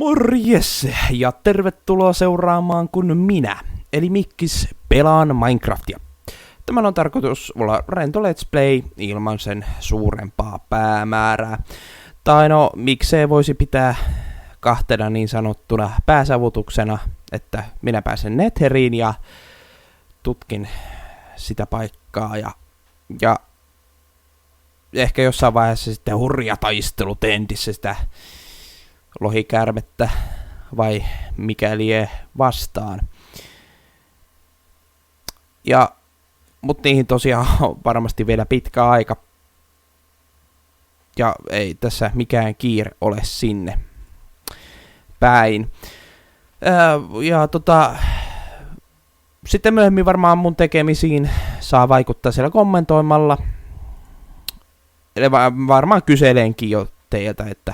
Morjes ja tervetuloa seuraamaan kun minä, eli Mikkis, pelaan Minecraftia. Tämän on tarkoitus olla rento let's play ilman sen suurempaa päämäärää. Tai no, miksei voisi pitää kahtena niin sanottuna pääsavutuksena, että minä pääsen Netheriin ja tutkin sitä paikkaa ja ehkä jossain vaiheessa sitten hurja taistelu tentissä sitä lohikärmettä vai mikäli vastaan. Mutta niihin tosiaan on varmasti vielä pitkä aika. Ja ei tässä mikään kiire ole sinne päin. Sitten myöhemmin varmaan mun tekemisiin saa vaikuttaa siellä kommentoimalla. Eli varmaan kyselenkin jo teiltä, että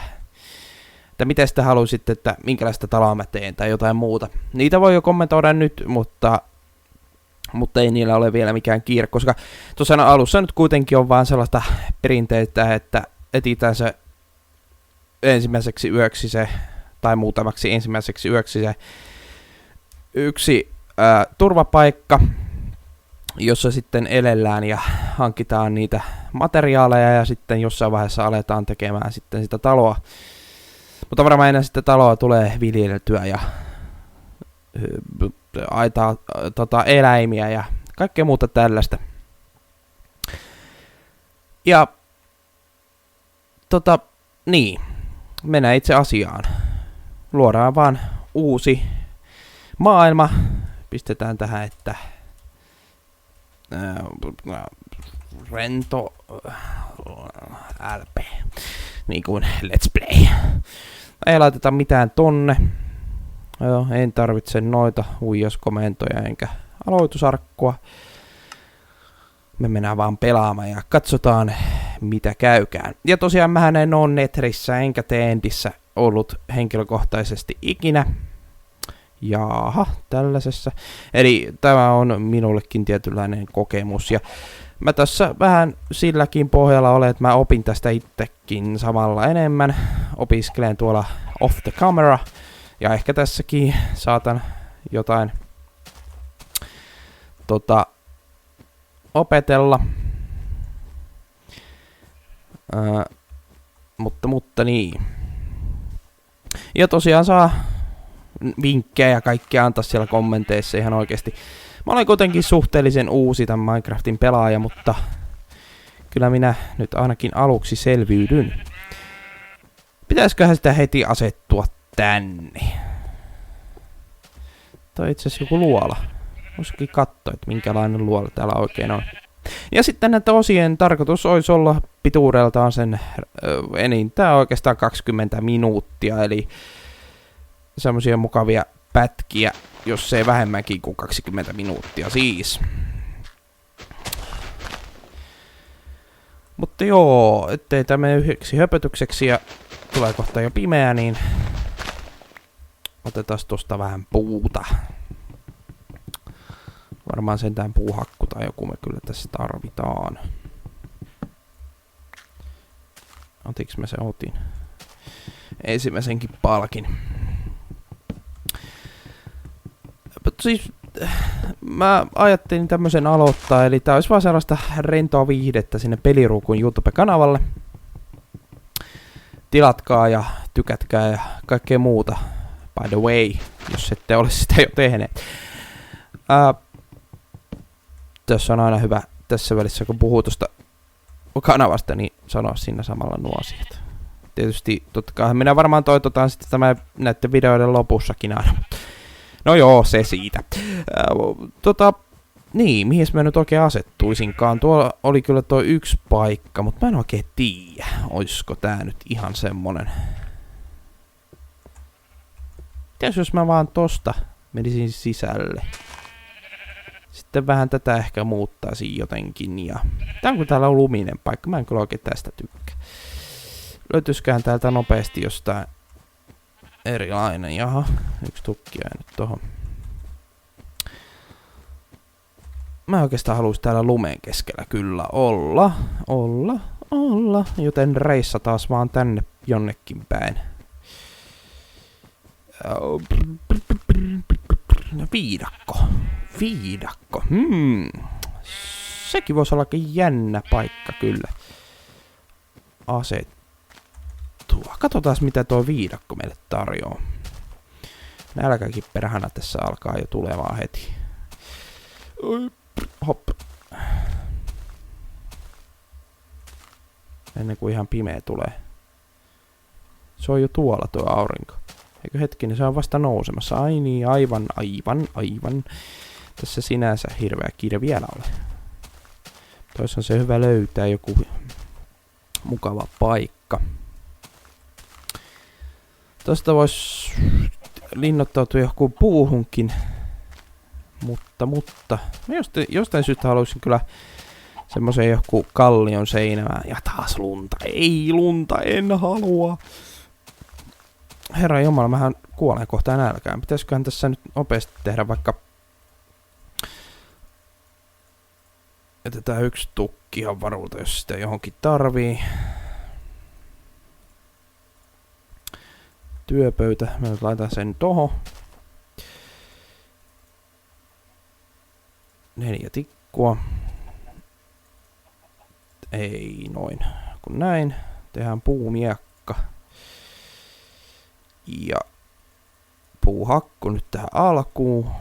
miten sitä haluaisitte, että minkälaista taloa mä teen tai jotain muuta. Niitä voi jo kommentoida nyt, mutta ei niillä ole vielä mikään kiire, koska tuossa alussa nyt kuitenkin on vaan sellaista perinteitä, että etsitään se ensimmäiseksi yöksi se, tai muutamaksi ensimmäiseksi yöksi se yksi turvapaikka, jossa sitten elellään ja hankitaan niitä materiaaleja ja sitten jossain vaiheessa aletaan tekemään sitten sitä taloa. Mutta varmaan ennen sitä taloa tulee viljeltyä ja aitaa eläimiä ja kaikkea muuta tällaista. Ja niin, mennään itse asiaan. Luodaan vaan uusi maailma. Pistetään tähän, että rento LP, niin kuin let's play. Ei laiteta mitään tonne. Joo, en tarvitse noita huijauskomentoja enkä aloitusarkkua. Me mennään vaan pelaamaan ja katsotaan mitä käykään. Ja tosiaan mähän en oo Netherissä enkä Tendissä ollut henkilökohtaisesti ikinä. Jaaha, tällaisessa. Eli tämä on minullekin tietynlainen kokemus. Ja mä tässä vähän silläkin pohjalla olen, että mä opin tästä itsekin samalla enemmän. Opiskelen tuolla off the camera. Ja ehkä tässäkin saatan jotain opetella. Mutta niin. Ja tosiaan saa vinkkejä ja kaikkea antaa siellä kommenteissa ihan oikeesti. Mä olen kuitenkin suhteellisen uusi tämän Minecraftin pelaaja, mutta kyllä minä nyt ainakin aluksi selviydyn. Pitäisiköhän sitä heti asettua tänne? Toi itse asiassa joku luola. Voisikin katsoa, että minkälainen luola täällä oikein on. Ja sitten näitä osien tarkoitus olisi olla pituudeltaan sen enintään oikeastaan 20 minuuttia, eli semmoisia mukavia pätkiä, jos ei vähemmänkin kuin 20 minuuttia siis. Mutta joo, ettei tämä mene yhdeksi höpötykseksi ja tulee kohta jo pimeä, niin otetaan tosta vähän puuta. Varmaan sentään puuhakku tai joku me kyllä tässä tarvitaan. Otiks mä sen otin? Ensimmäisenkin palkin. Mutta siis mä ajattelin tämmösen aloittaa, eli tää olisi vaan sellaista rentoa viihdettä sinne Peliruukun YouTube-kanavalle. Tilatkaa ja tykätkää ja kaikkea muuta. By the way, jos ette ole sitä jo tehneet. Tässä on aina hyvä tässä välissä, kun puhuu tuosta kanavasta, niin sanoa siinä samalla nuo asiat. Tietysti totta kai minä varmaan toitotaan sitten tämä näiden videoiden lopussakin aina. No joo, se siitä. Niin, mihin mä nyt oikein asettuisinkaan? Tuolla oli kyllä tuo yksi paikka, mutta mä en oikein tiedä, olisiko tää nyt ihan semmonen. Tiedätkö, jos mä vaan tosta menisin sisälle. Sitten vähän tätä ehkä muuttaisin jotenkin. Ja tää on kun täällä on luminen paikka, mä en kyllä oikein tästä tykkää. Löytyisiköhän täältä nopeasti jostain erilainen. Jaha, yksi tukki jäi nyt tohon. Mä oikeastaan haluaisin täällä lumen keskellä kyllä olla. Joten reissa taas vaan tänne jonnekin päin. Viidakko. Viidakko. Sekin voisi ollakin jännä paikka kyllä. Asettua. Katsotaan mitä tuo viidakko meille tarjoaa. Nälkäkin perhana tässä alkaa jo tulemaan heti. Hop. Ennen kuin ihan pimeä tulee. Se on jo tuolla tuo aurinko. Eikö hetkinen, se on vasta nousemassa. Ai niin, aivan. Tässä sinänsä hirveä kiire vielä ole. Toisaan se hyvä löytää joku mukava paikka. Tosta vois linnoittautua johonkin puuhunkin. Mutta. Mä jostain syystä haluaisin kyllä semmoisen johonkin kallion seinämään. Ja taas lunta. Ei lunta, en halua. Herra Jumala, mähän kuolen kohta nälkään. Pitäisiköhän tässä nyt nopeasti tehdä vaikka... Jätetään yksi tukki ihan varulta, jos sitä johonkin tarvii. Työpöytä. Mä nyt laitan sen tohon. 4 tikkua. Ei noin. Kun näin. Tehdään puumiekka. Ja puuhakku nyt tähän alkuun.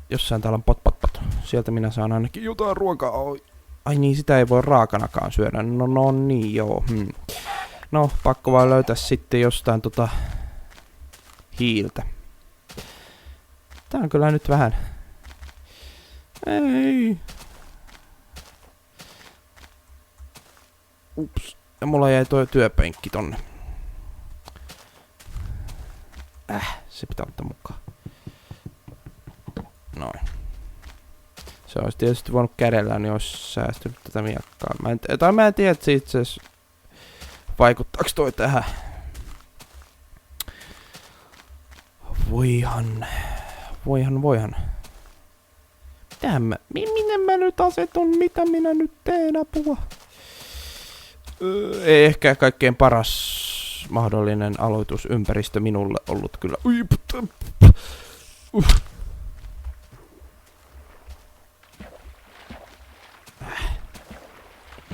Jossain täällä on pot. Sieltä minä saan ainakin jotain ruokaa. Ai niin, sitä ei voi raakanakaan syödä. No niin, joo. No, pakko vaan löytää sitten jostain hiiltä. Tää on kyllä nyt vähän... Ei. Ups. Ja mulla jäi tuo työpenkki tonne. Se pitää ottaa mukaan. Noin. Se olisi tietysti voinut kädellä, niin olisi säästynyt tätä miekkaa. Mä en tiedä, että itse asiassa vaikuttaako toi tähän. Voihan. Minne mä nyt asetun? Mitä minä nyt teen, apua? Ei ehkä kaikkein paras mahdollinen aloitusympäristö minulle ollut kyllä.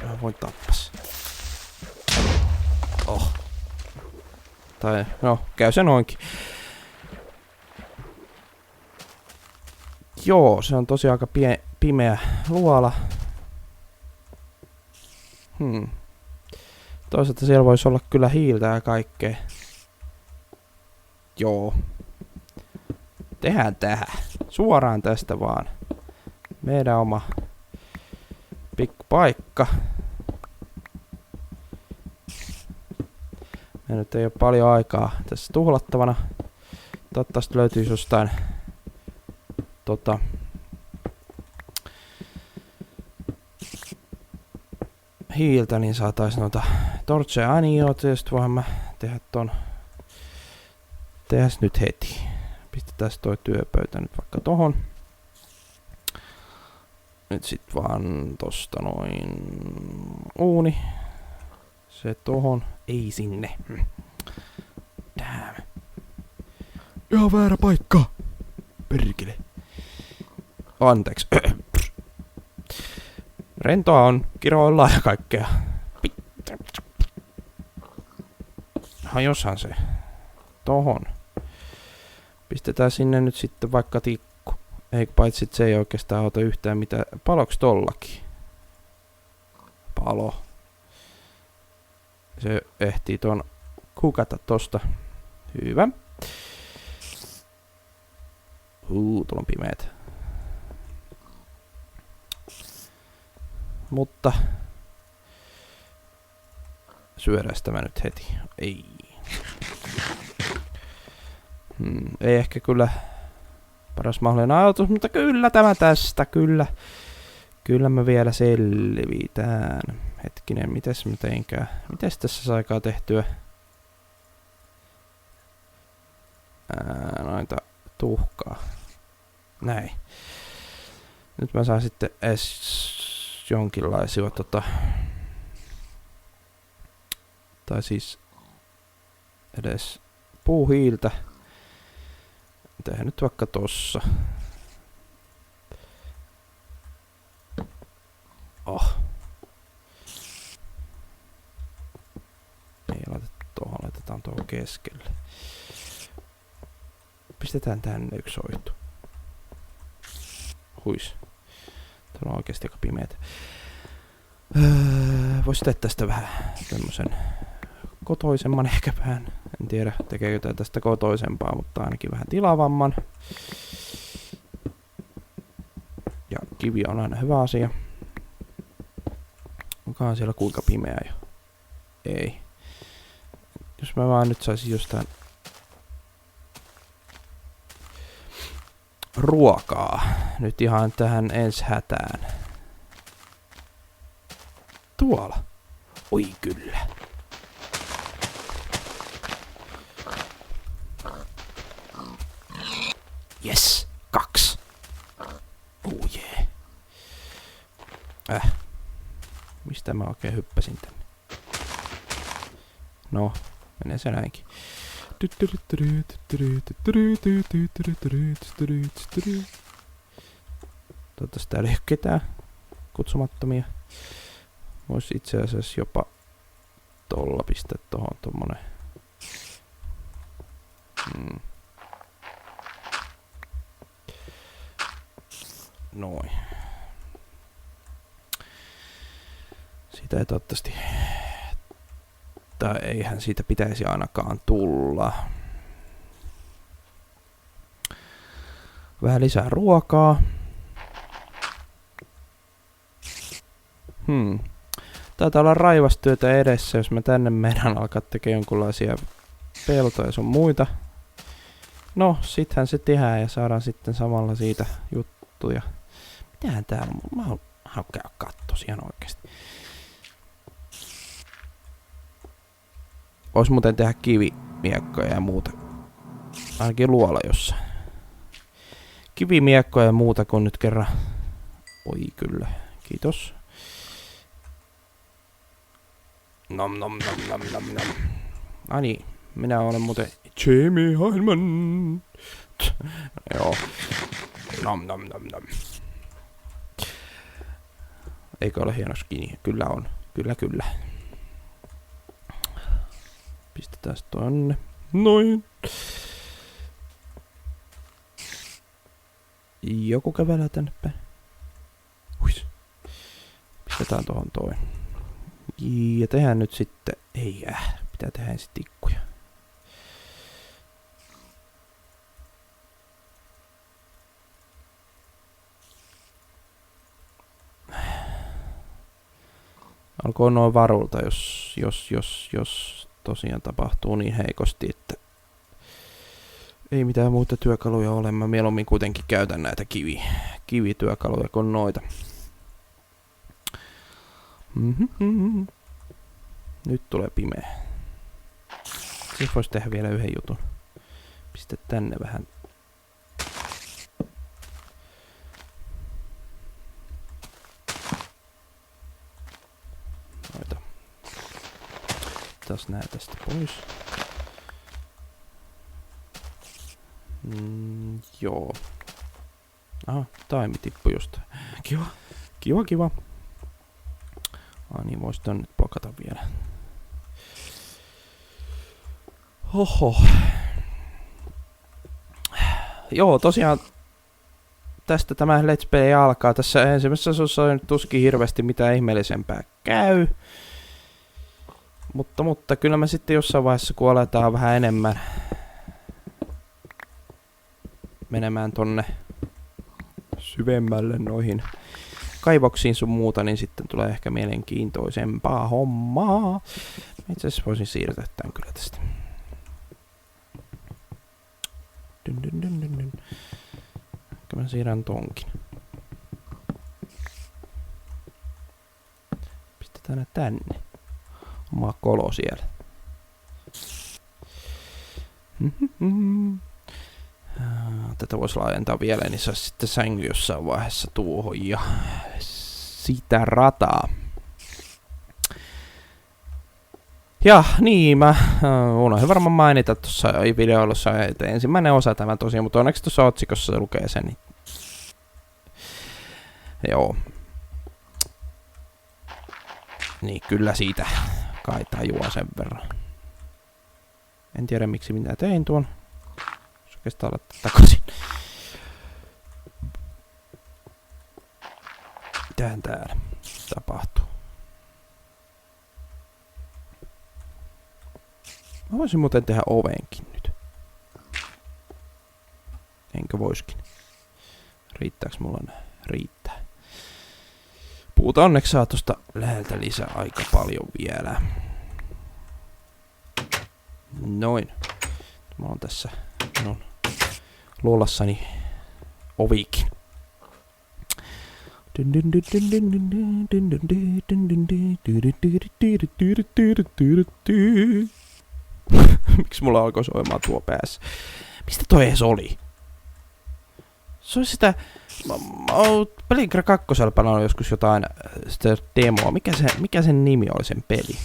Mä voin tappas. Tai no, käy se noinkin. Joo, se on tosiaan aika pimeä luola. Toisaalta siellä voisi olla kyllä hiiltä ja kaikkea. Joo. Tehdään tähän. Suoraan tästä vaan. Meidän oma pikku paikka. Meillä nyt ei ole paljon aikaa tässä tuhlattavana. Toivottavasti löytyisi jostain hiiltä, niin saataisiin noita torcheja anioita. Tietysti voihan mä tehdä ton. Tehdäs nyt heti. Pistetään toi työpöytä nyt vaikka tohon. Nyt sit vaan tosta noin uuni. Se tohon. Ei sinne. Damn. Ihan väärä paikka. Perkele. Anteeksi. Rentoa on, kiroillaan ja kaikkea. Hajoshan se. Tohon. Pistetään sinne nyt sitten vaikka tikku. Eikö paitsi se ei oikeastaan auta yhtään mitään. Paloks tollakin? Palo. Se ehtii ton kukata tosta. Hyvä. Tuolla on pimeät. Mutta syödään tämä nyt heti. Ei. Ei ehkä kyllä paras mahdollinen ajatus, mutta kyllä tämä tästä, kyllä. Kyllä me vielä selvitään. Hetkinen, mites mä teinkään? Mites tässä saikaa tehtyä? Noita tuhkaa. Näin. Nyt mä saan sitten jonkinlaisia tai siis edes puuhiiltä. Tehdään nyt vaikka tossa. Oh. Ei laiteta tuohon, laitetaan tuohon keskelle. Pistetään tänne yksi soitu. Huis. Tuolla on oikeesti aika pimeetä. Vois tehdä tästä vähän tämmösen kotoisemman ehkä vähän. En tiedä tekeekö tää tästä kotoisempaa, mutta ainakin vähän tilavamman. Ja kivi on aina hyvä asia. Onkohan siellä kuinka pimeä jo? Ei. Jos mä vaan nyt saisin jostain ruokaa nyt ihan tähän ensi hätään. Tuolla. Oi kyllä. Yes, 2. Oh jee. Mistä mä oikein hyppäsin tänne? No, menee se näinkin. Toivottavasti täällä ei ole ketään kutsumattomia. Vois itse asiassa jopa tolla pistää tohon tommonen. Noin. Siitä ei toivottavasti. Tai eihän siitä pitäisi ainakaan tulla. Vähän lisää ruokaa. Taitaa olla raivastyötä edessä, jos mä tänne meidän alkaa tekemään jonkunlaisia peltoja sun muita. No, sittenhän se tehdään ja saadaan sitten samalla siitä juttuja. Mitähän täällä on? Mä haluan käydä kattos ihan oikeesti. Vois muuten tehdä kivimiekkoja ja muuta. Ainakin luola jossain. Kivimiekkoja ja muuta kun nyt kerran. Oi kyllä. Kiitos. Nom nom nom nom nom nom. Ani, minä olen muuten Jamie Heilman. Joo. Nom nom nom nom. Eikö ole hieno skini? Kyllä on. Kyllä kyllä. Pistetään se tonne. Noin. Joku kävelee tänne päin. Huis. Pistetään tohon toi. Ja tehdään nyt sitten. Ei pitää tehdä ensin tikkuja. Alkoon noin varulta, jos tosiaan tapahtuu niin heikosti, että ei mitään muuta työkaluja ole. Mä mieluummin kuitenkin käytän näitä kivityökaluja kuin noita. Nyt tulee pimeä. Siis vois tehdä vielä yhden jutun. Pistä tänne vähän. Noita. Taas nää tästä pois. Joo. Aha, taimi tippui jostain. Kiva. Kiva, kiva. Niin vois tän nyt blokata vielä. Oho. Joo, tosiaan tästä tämä Let's Play alkaa. Tässä ensimmäisessä osassa on nyt tuskin hirveästi mitään ihmeellisempää käy. Mutta kyllä mä sitten jossain vaiheessa, kun aletaan vähän enemmän menemään tonne syvemmälle noihin kaivoksiin sun muuta, niin sitten tulee ehkä mielenkiintoisempaa hommaa. Itse asiassa voisin siirtää tän kyllä tästä. Ehkä mä siirrän tonkin. Pistetään ne tänne. Oma kolo siellä. Tätä voisi laajentaa vielä, niin saisi sitten sängy jossain vaiheessa tuohon ja sitä rataa. Ja niin, mä unohdin varmaan mainita tuossa videoilussa, että ensimmäinen osa tämän tosiaan, mutta onneksi tuossa otsikossa se lukee sen. Niin... Joo. Niin, kyllä siitä kai tajua sen verran. En tiedä miksi minä tein tuon. Se oikeastaan laittaa takaisin. Mitähän täällä tapahtuu? Mä voisin muuten tehdä ovenkin nyt. Enkö voiskin? Riittääks mulla nää? Riittää. Puuta onneksi saa tosta läheltä lisää aika paljon vielä. Noin. Mä oon tässä minun luolassani ovikin. Miksi mulla alkoi soimaan tuo päässä? Mistä toi edes oli? Se olisi sitä... Mä oon Pelinkra 2 pelannut joskus jotain sitä demoa. Mikä sen nimi oli sen peli?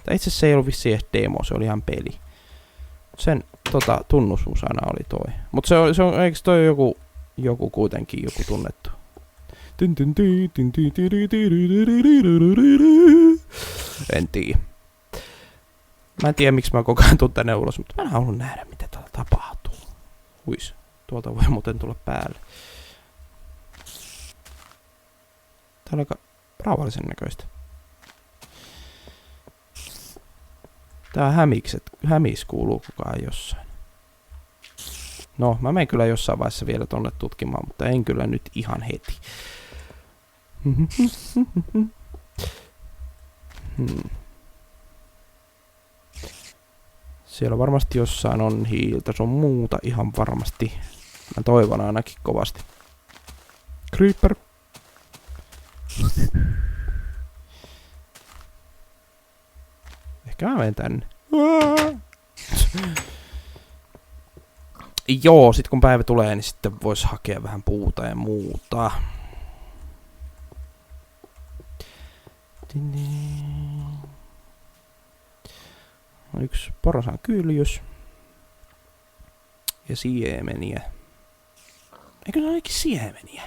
Tai itse asiassa se ei ollut vissiin edes demo, se oli ihan peli. Sen tunnusmusana oli toi. Mut se on eikö toi joku kuitenkin joku tunnettu? En tiedä. Mä en tiedä miksi mä koko ajan tuun tänne ulos, mutta mä en halua nähdä mitä täällä tapahtuu. Huis, tuolta voi muuten tulla päälle. Tää on aika rauhallisen näköistä. Tää on hämis kuuluu kukaan jossain. No, mä menen kyllä jossain vaiheessa vielä tonne tutkimaan, mutta en kyllä nyt ihan heti. Siellä varmasti jossain on hiiltä, se on muuta ihan varmasti. Mä toivon ainakin kovasti. Creeper. Ehkä mä menen tänne. Joo, sit kun päivä tulee, niin sitten vois hakea vähän puuta ja muuta. Yksi porosan kyljys. Ja siemeniä. Eikö ne olekin siemeniä?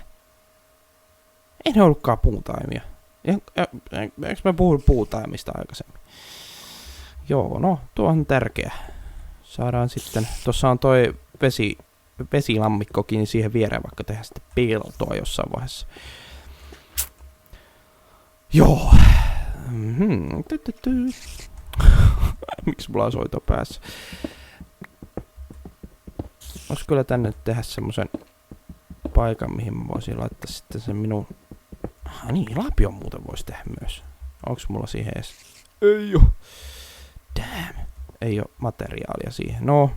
Ei ne ollutkaan puutaimia. Eikö mä puhunut puutaimista aikaisemmin? Joo, no, tuo on tärkeä. Saadaan sitten, tossa on toi vesilammikkokin, niin siihen viereen vaikka tehdä sitten peltoa jossain vaiheessa. Joo. Miksi mulla on soito päässä? Olis kyllä tänne tehdä semmosen paikan, mihin mä voisin laittaa sitten sen minun... niin, lapion muuten voisi tehdä myös. Onks mulla siihen edes? Ei oo. Damn. Ei oo materiaalia siihen. No.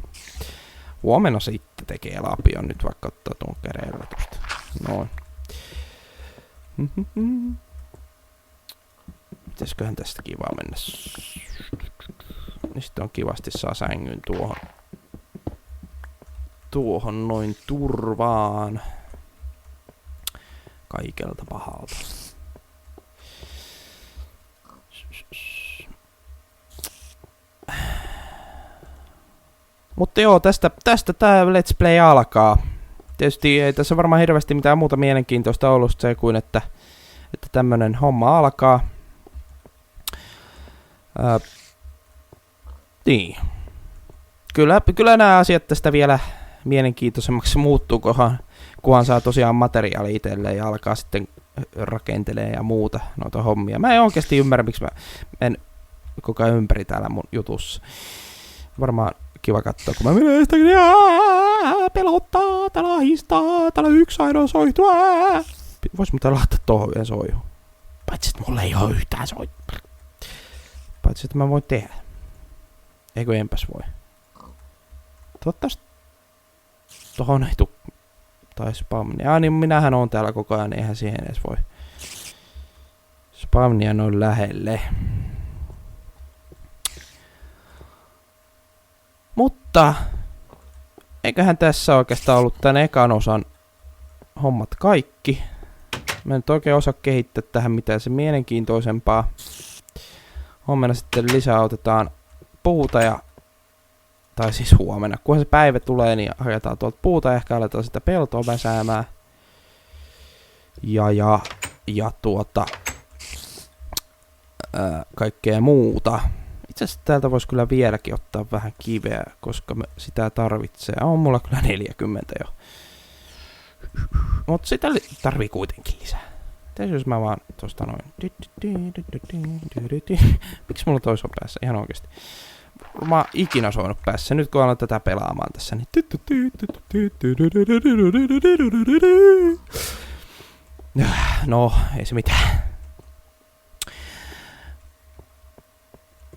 Huomenna sitten tekee lapion nyt vaikka ottaa tuon käreellä tuosta. Noin. Pitäisköhän tästä kivaa mennä? Niin sitten on kivasti saa sängyn tuohon noin turvaan. Kaikelta pahalta. Mutta joo, tästä tää Let's Play alkaa. Tietysti ei tässä varmaan hirveästi mitään muuta mielenkiintoista ollut se kuin, että tämmönen homma alkaa. Niin. Kyllä nämä asiat tästä vielä mielenkiintoisemmaksi muuttuu, kunhan saa tosiaan materiaali itselleen ja alkaa sitten rakentelee ja muuta noita hommia. Mä en oikeasti ymmärrä, miksi mä en koko ajan ympäri täällä mun jutussa. Varmaan kiva katsoa, kun mä menen sitä pelottaa, täällä ahistaa, täällä yksi ainoa soihtu. Vois muuten laittaa tohon yhden soihu. Paitsi, että mulla ei oo yhtään soihtu. Paitsi, että mä voin tehdä. Eikö enpäs voi? Toivottavasti tohon ei tuu. Tai spamnia. Niin minähän on täällä koko ajan, eihän siihen edes voi. Spamnia noin lähelle. Mutta eiköhän tässä oikeastaan ollut tän ekan osan hommat kaikki. Mä en nyt oikein osaa kehittää tähän mitään se mielenkiintoisempaa. Huomenna sitten lisää otetaan puuta tai siis huomenna, kunhan se päivä tulee, niin haetaan tuolta puuta ja ehkä aletaan sitä peltoa väsäämään. Ja kaikkea muuta. Itse asiassa täältä voisi kyllä vieläkin ottaa vähän kiveä, koska sitä tarvitsee. On mulla kyllä 40 jo. Mutta sitä tarvii kuitenkin lisää. Tässä jos mä vaan tosta noin. Miksi mulla tois on päässä? Ihan oikeesti. Mä oon ikinä soinut päässä. Nyt kun alan tätä pelaamaan tässä, niin... No, ei se mitään.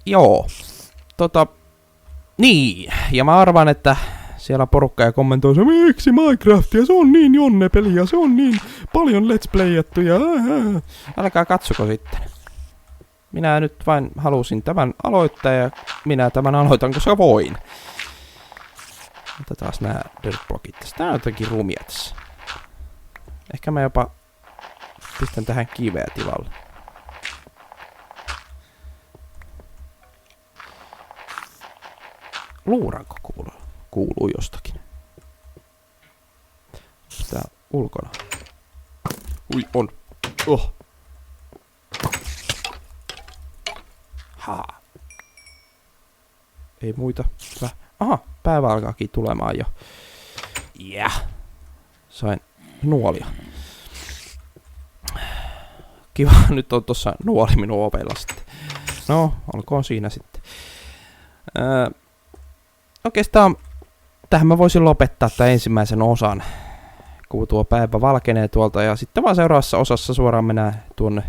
Joo. Niin. Ja mä arvan, että siellä porukka ja kommentoi se, miksi Minecraftia, se on niin jonnepeliä, se on niin paljon let's playattu ja älkää katsoko sitten. Minä nyt vain halusin tämän aloittaa ja minä tämän aloitan, koska voin. Otetaan nää dirtblokit tästä. Tää on jotenkin rumia tässä. Ehkä mä jopa pistän tähän kiveä tilalle. Luuranko kuuluu jostakin? Tää ulkona. Ui, on. Oh. Haa. Ei muita. Hyvä. Aha, päivä alkaakin tulemaan jo. Yeah. Sain nuolia. Kiva, nyt on tossa nuoli minun ovella sitten. No, olkoon siinä sitten. Oikeastaan tähän mä voisin lopettaa tämän ensimmäisen osan, kun tuo päivä valkenee tuolta, ja sitten vaan seuraavassa osassa suoraan mennään tuonne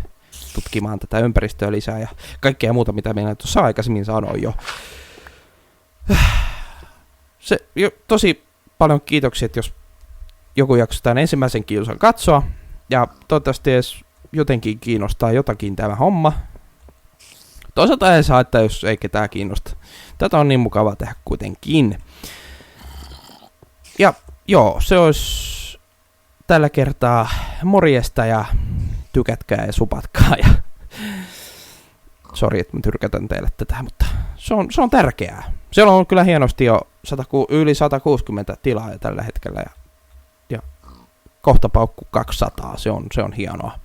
tutkimaan tätä ympäristöä lisää ja kaikkea muuta, mitä minä tuossa aikaisemmin sanoin jo. Tosi paljon kiitoksia, että jos joku jakso tämän ensimmäisen osan katsoa, ja toivottavasti edes jotenkin kiinnostaa jotakin tämä homma. Toisaalta ei saa, että jos ei ketään kiinnosta. Tätä on niin mukavaa tehdä kuitenkin. Ja joo, se olisi tällä kertaa morjesta ja tykätkää ja supatkaa. Ja sori, että mä tyrkätän teille tätä, mutta se on tärkeää. Siellä on kyllä hienosti jo yli 160 tilaa jo tällä hetkellä ja kohta paukku 200, se on hienoa.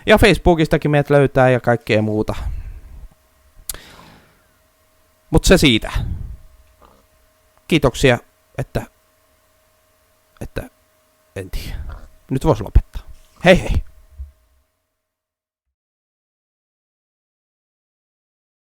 Ja Facebookistakin meidät löytää ja kaikkea muuta. Mutta se siitä. Kiitoksia, että en tiedä. Nyt vois lopettaa. Hei hei!